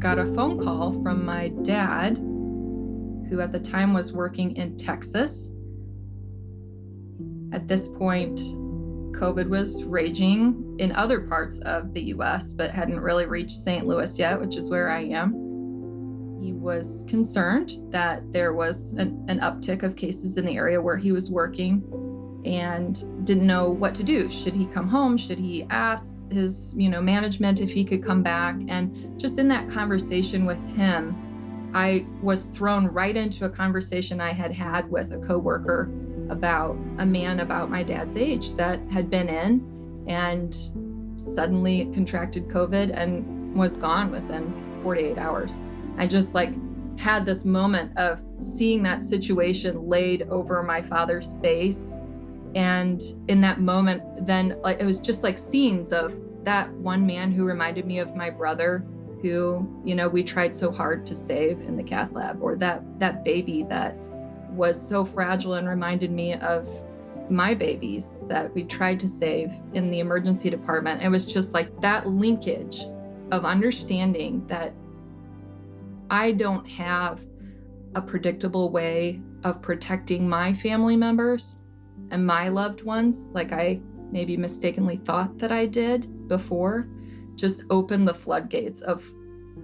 got a phone call from my dad, who at the time was working in Texas. At this point, COVID was raging in other parts of the US, but hadn't really reached St. Louis yet, which is where I am. He was concerned that there was an uptick of cases in the area where he was working and didn't know what to do. Should he come home? Should he ask his, management if he could come back? And just in that conversation with him, I was thrown right into a conversation I had had with a coworker about a man about my dad's age that had been in and suddenly contracted COVID and was gone within 48 hours. I just had this moment of seeing that situation laid over my father's face. And in that moment, then it was just like scenes of that one man who reminded me of my brother who, we tried so hard to save in the cath lab, or that baby that was so fragile and reminded me of my babies that we tried to save in the emergency department. It was just like that linkage of understanding that I don't have a predictable way of protecting my family members and my loved ones like I maybe mistakenly thought that I did before. Just opened the floodgates of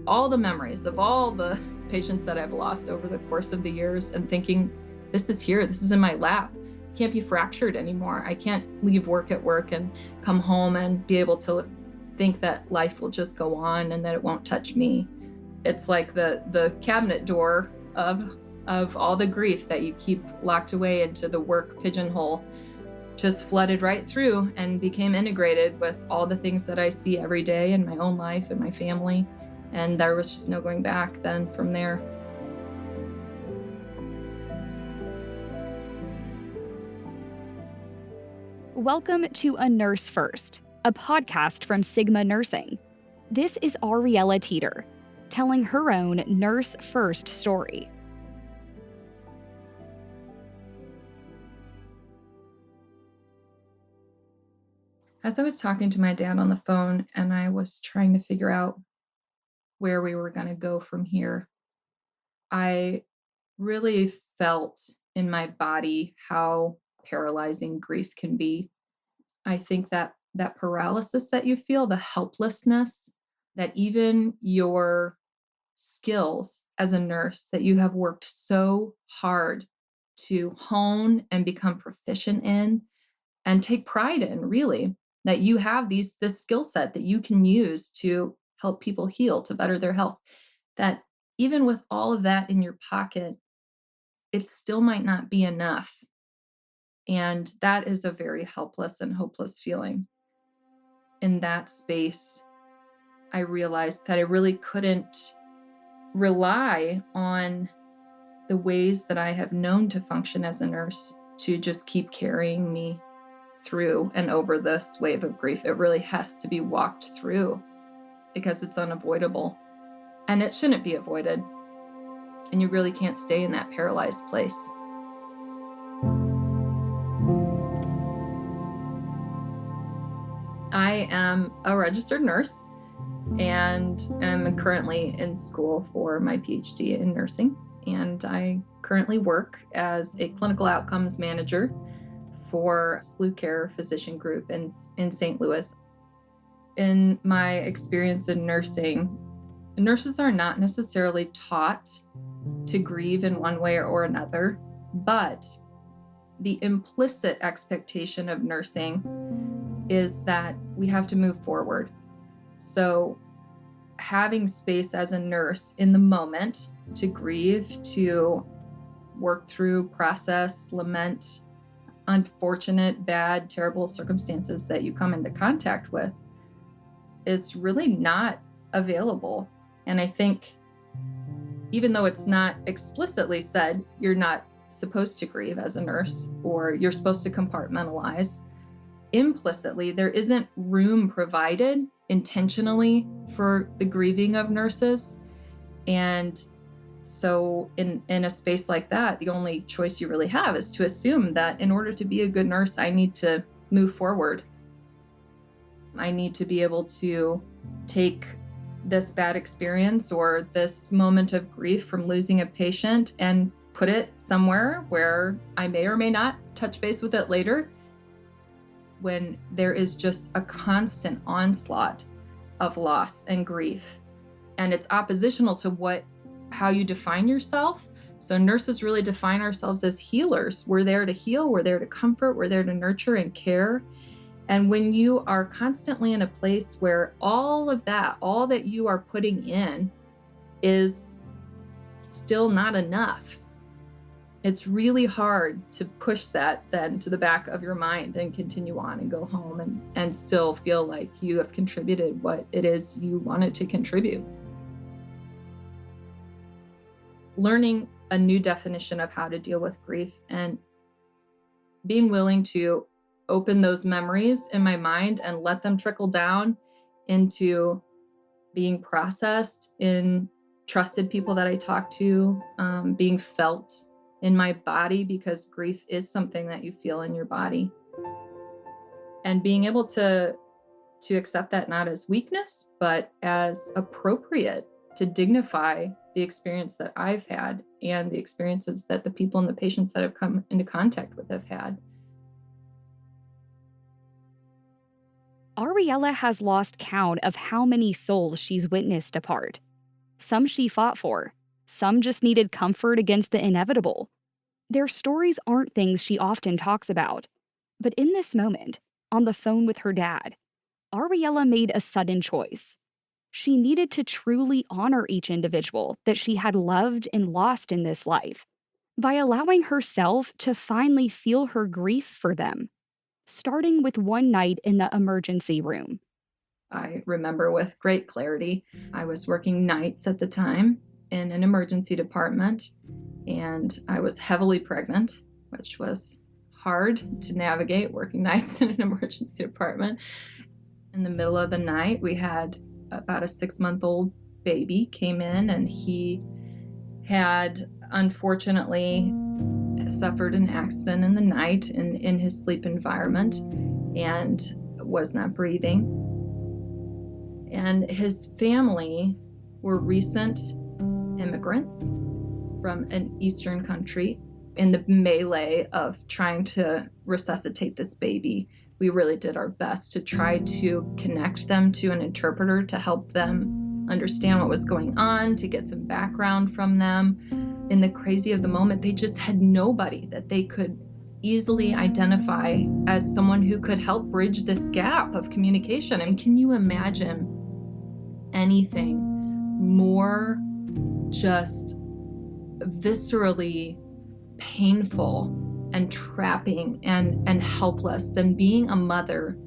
all the memories of all the patients that I've lost over the course of the years, and thinking, this is here, this is in my lap. Can't be fractured anymore. I can't leave work at work and come home and be able to think that life will just go on and that it won't touch me. It's like the cabinet door of all the grief that you keep locked away into the work pigeonhole just flooded right through and became integrated with all the things that I see every day in my own life and my family. And there was just no going back then from there. Welcome to A Nurse First, a podcast from Sigma Nursing. This is Ariella Teater, telling her own Nurse First story. As I was talking to my dad on the phone and I was trying to figure out where we were going to go from here, I really felt in my body how paralyzing grief can be. I think that paralysis that you feel, the helplessness, that even your skills as a nurse that you have worked so hard to hone and become proficient in and take pride in, really, that you have this skill set that you can use to help people heal, to better their health, that even with all of that in your pocket, it still might not be enough. And that is a very helpless and hopeless feeling. In that space, I realized that I really couldn't rely on the ways that I have known to function as a nurse to just keep carrying me through and over this wave of grief. It really has to be walked through because it's unavoidable, and it shouldn't be avoided. And you really can't stay in that paralyzed place. I am a registered nurse and am currently in school for my PhD in nursing. And I currently work as a clinical outcomes manager for SLU Care Physician Group in St. Louis. In my experience in nursing, nurses are not necessarily taught to grieve in one way or another, but the implicit expectation of nursing is that we have to move forward. So having space as a nurse in the moment to grieve, to work through, process, lament unfortunate, bad, terrible circumstances that you come into contact with is really not available. And I think even though it's not explicitly said, you're not supposed to grieve as a nurse, or you're supposed to compartmentalize, implicitly, there isn't room provided intentionally for the grieving of nurses. And so in a space like that, the only choice you really have is to assume that in order to be a good nurse, I need to move forward. I need to be able to take this bad experience or this moment of grief from losing a patient and put it somewhere where I may or may not touch base with it later. When there is just a constant onslaught of loss and grief, and it's oppositional to how you define yourself. So nurses really define ourselves as healers. We're there to heal, we're there to comfort, we're there to nurture and care. And when you are constantly in a place where all that you are putting in is still not enough, it's really hard to push that then to the back of your mind and continue on and go home and still feel like you have contributed what it is you wanted to contribute. Learning a new definition of how to deal with grief and being willing to open those memories in my mind and let them trickle down into being processed in trusted people that I talk to, being felt in my body, because grief is something that you feel in your body. And being able to accept that not as weakness, but as appropriate to dignify the experience that I've had and the experiences that the people and the patients that have come into contact with have had. Ariella has lost count of how many souls she's witnessed depart. Some she fought for, some just needed comfort against the inevitable. Their stories aren't things she often talks about. But in this moment, on the phone with her dad, Ariella made a sudden choice. She needed to truly honor each individual that she had loved and lost in this life by allowing herself to finally feel her grief for them, starting with one night in the emergency room. I remember with great clarity, I was working nights at the time in an emergency department, and I was heavily pregnant, which was hard to navigate, working nights in an emergency department. In the middle of the night, we had about a 6-month-old baby came in, and he had unfortunately suffered an accident in the night in his sleep environment and was not breathing. And his family were recent immigrants from an Eastern country. In the melee of trying to resuscitate this baby, we really did our best to try to connect them to an interpreter to help them understand what was going on, to get some background from them. In the crazy of the moment, they just had nobody that they could easily identify as someone who could help bridge this gap of communication. I mean, can you imagine anything more just viscerally painful and trapping and helpless than being a mother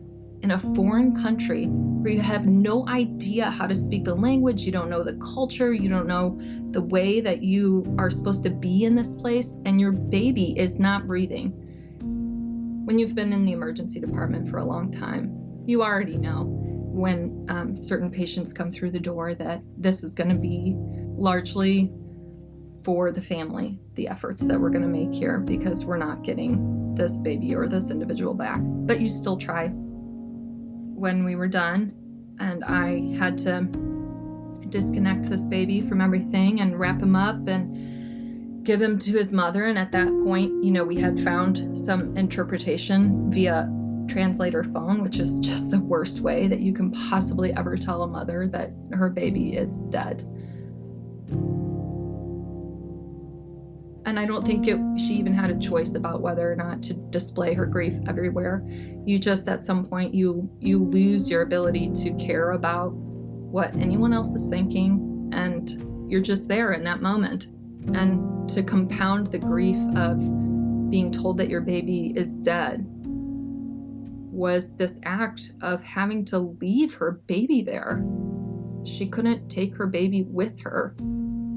in a foreign country where you have no idea how to speak the language, you don't know the culture, you don't know the way that you are supposed to be in this place, and your baby is not breathing. When you've been in the emergency department for a long time, you already know when certain patients come through the door that this is going to be largely for the family, the efforts that we're going to make here, because we're not getting this baby or this individual back. But you still try. When we were done and I had to disconnect this baby from everything and wrap him up and give him to his mother, and at that point, we had found some interpretation via translator phone, which is just the worst way that you can possibly ever tell a mother that her baby is dead. And I don't think she even had a choice about whether or not to display her grief everywhere. You just, at some point, you lose your ability to care about what anyone else is thinking, and you're just there in that moment. And to compound the grief of being told that your baby is dead was this act of having to leave her baby there. She couldn't take her baby with her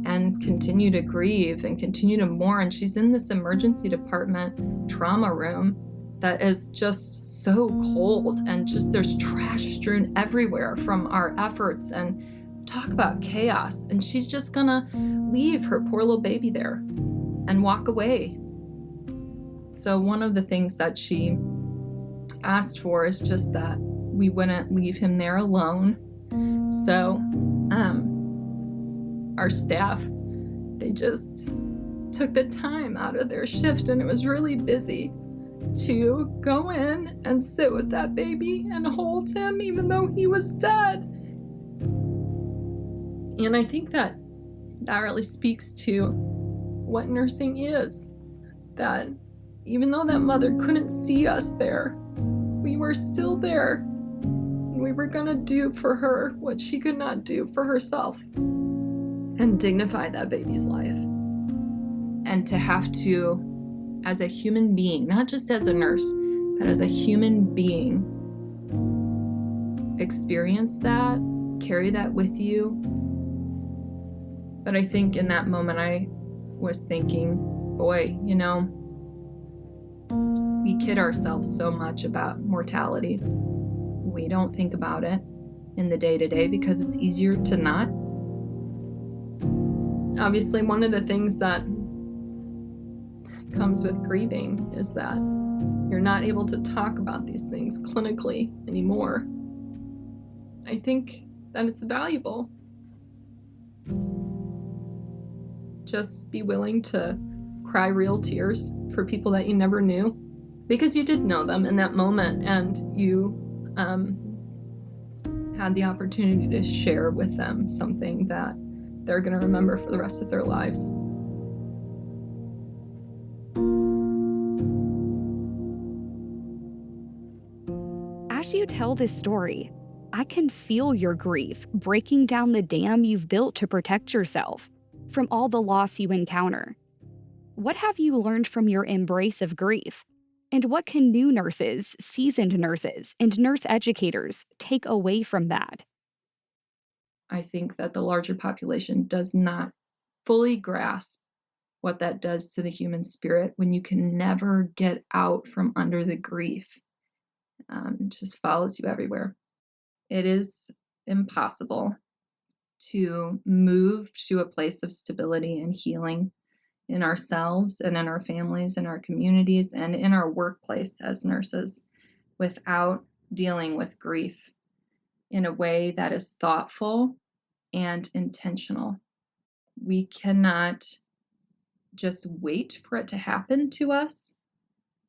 and continue to grieve and continue to mourn. She's in this emergency department trauma room that is just so cold, and just there's trash strewn everywhere from our efforts, and talk about chaos. And she's just gonna leave her poor little baby there and walk away. So one of the things that she asked for is just that we wouldn't leave him there alone. So Our staff, they just took the time out of their shift, and it was really busy, to go in and sit with that baby and hold him even though he was dead. And I think that really speaks to what nursing is, that even though that mother couldn't see us there, we were still there. We were gonna do for her what she could not do for herself and dignify that baby's life. And to have to, as a human being, not just as a nurse, but as a human being, experience that, carry that with you. But I think in that moment I was thinking, boy, we kid ourselves so much about mortality. We don't think about it in the day-to-day because it's easier to not. Obviously, one of the things that comes with grieving is that you're not able to talk about these things clinically anymore. I think that it's valuable. Just be willing to cry real tears for people that you never knew, because you did know them in that moment, and you had the opportunity to share with them something that they're going to remember for the rest of their lives. As you tell this story, I can feel your grief breaking down the dam you've built to protect yourself from all the loss you encounter. What have you learned from your embrace of grief? And what can new nurses, seasoned nurses, and nurse educators take away from that? I think that the larger population does not fully grasp what that does to the human spirit when you can never get out from under the grief. It just follows you everywhere. It is impossible to move to a place of stability and healing in ourselves and in our families, in our communities, and in our workplace as nurses without dealing with grief in a way that is thoughtful and intentional. We cannot just wait for it to happen to us,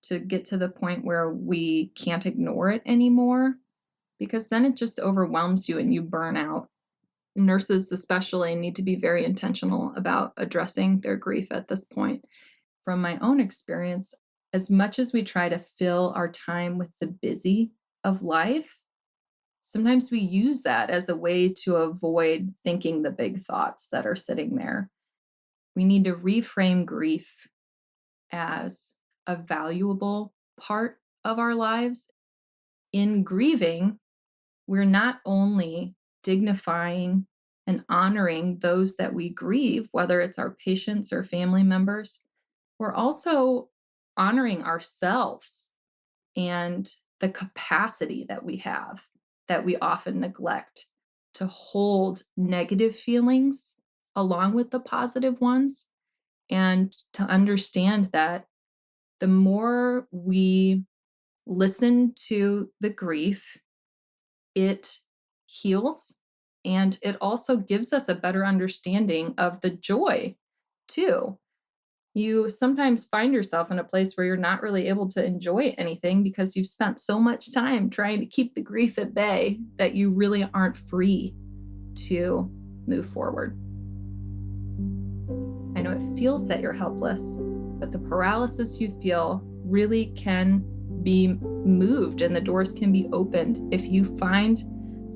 to get to the point where we can't ignore it anymore, because then it just overwhelms you and you burn out. Nurses especially need to be very intentional about addressing their grief at this point. From my own experience, as much as we try to fill our time with the busy of life, sometimes we use that as a way to avoid thinking the big thoughts that are sitting there. We need to reframe grief as a valuable part of our lives. In grieving, we're not only dignifying and honoring those that we grieve, whether it's our patients or family members, we're also honoring ourselves and the capacity that we have that we often neglect to hold negative feelings along with the positive ones, and to understand that the more we listen to the grief, it heals, and it also gives us a better understanding of the joy too. You sometimes find yourself in a place where you're not really able to enjoy anything because you've spent so much time trying to keep the grief at bay that you really aren't free to move forward. I know it feels that you're helpless, but the paralysis you feel really can be moved and the doors can be opened if you find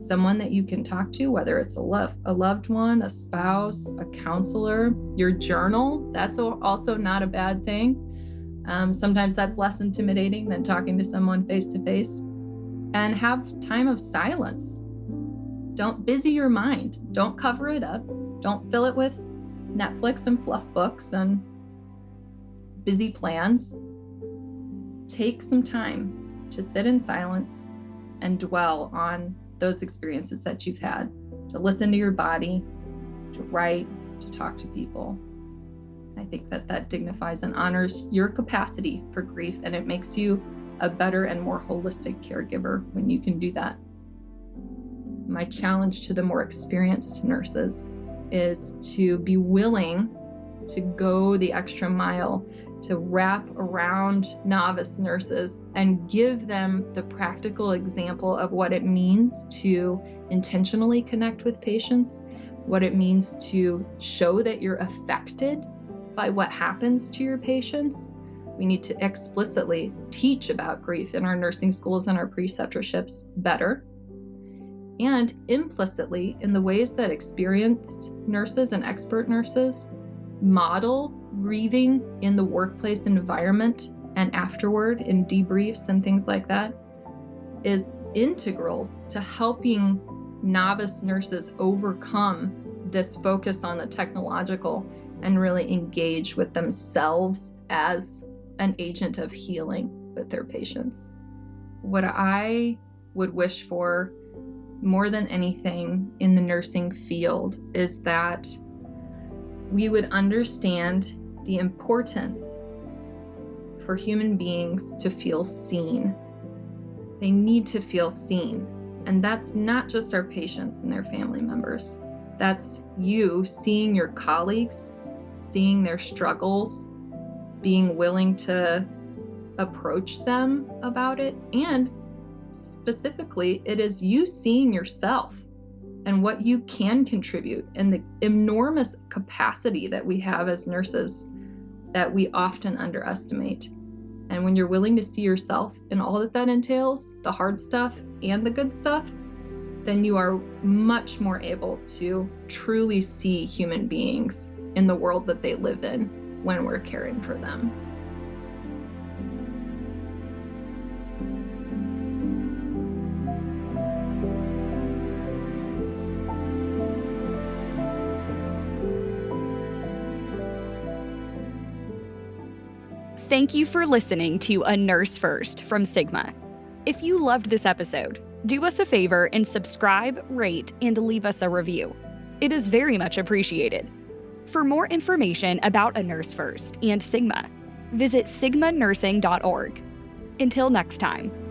someone that you can talk to, whether it's a loved one, a spouse, a counselor, your journal. That's also not a bad thing. Sometimes that's less intimidating than talking to someone face to face. And have time of silence. Don't busy your mind. Don't cover it up. Don't fill it with Netflix and fluff books and busy plans. Take some time to sit in silence and dwell on those experiences that you've had, to listen to your body, to write, to talk to people. I think that dignifies and honors your capacity for grief, and it makes you a better and more holistic caregiver when you can do that. My challenge to the more experienced nurses is to be willing to go the extra mile, to wrap around novice nurses and give them the practical example of what it means to intentionally connect with patients, what it means to show that you're affected by what happens to your patients. We need to explicitly teach about grief in our nursing schools and our preceptorships better. And implicitly, in the ways that experienced nurses and expert nurses model grieving in the workplace environment and afterward in debriefs and things like that, is integral to helping novice nurses overcome this focus on the technological and really engage with themselves as an agent of healing with their patients. What I would wish for more than anything in the nursing field is that we would understand the importance for human beings to feel seen. They need to feel seen. And that's not just our patients and their family members. That's you seeing your colleagues, seeing their struggles, being willing to approach them about it. And specifically, it is you seeing yourself and what you can contribute and the enormous capacity that we have as nurses that we often underestimate. And when you're willing to see yourself and all that that entails, the hard stuff and the good stuff, then you are much more able to truly see human beings in the world that they live in when we're caring for them. Thank you for listening to A Nurse First from Sigma. If you loved this episode, do us a favor and subscribe, rate, and leave us a review. It is very much appreciated. For more information about A Nurse First and Sigma, visit sigmanursing.org. Until next time.